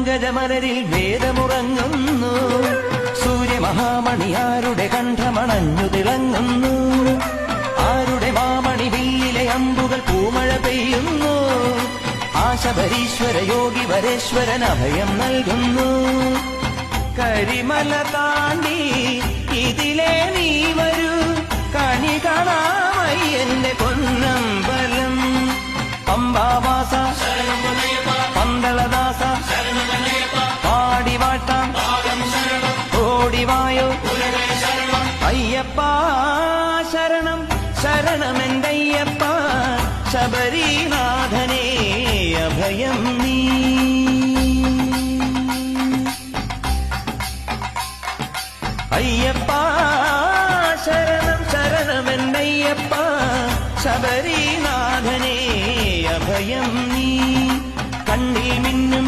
പങ്കജമലരിൽ വേദമുറങ്ങുന്നു. സൂര്യമഹാമണി ആരുടെ കണ്ഠമണഞ്ഞു തിളങ്ങുന്നു. ആരുടെ മാമണി വില്ലിലെ അമ്പുകൾ പൂമഴ പെയ്യുന്നു. ആശബരീശ്വര യോഗി വരേശ്വരൻ അഭയം നൽകുന്നു. കരിമല താണ്ടി ഇതിലെ നീ വരൂ, കണി കാണാമയ്യന്റെ പൊന്നമ്പലം. പമ്പാവാസ പന്തളദാസ പാടിവാട്ടാം ഓടിവായോ അയ്യപ്പ ശരണം ശരണമെന്തയ്യപ്പ. ശബരീനാഥനേ അഭയം നീ. അയ്യപ്പ ശരണം ശരണമെന്തയ്യപ്പ. ശബരീനാഥനേ അഭയം നീ. കണ്ണിൽ മിന്നും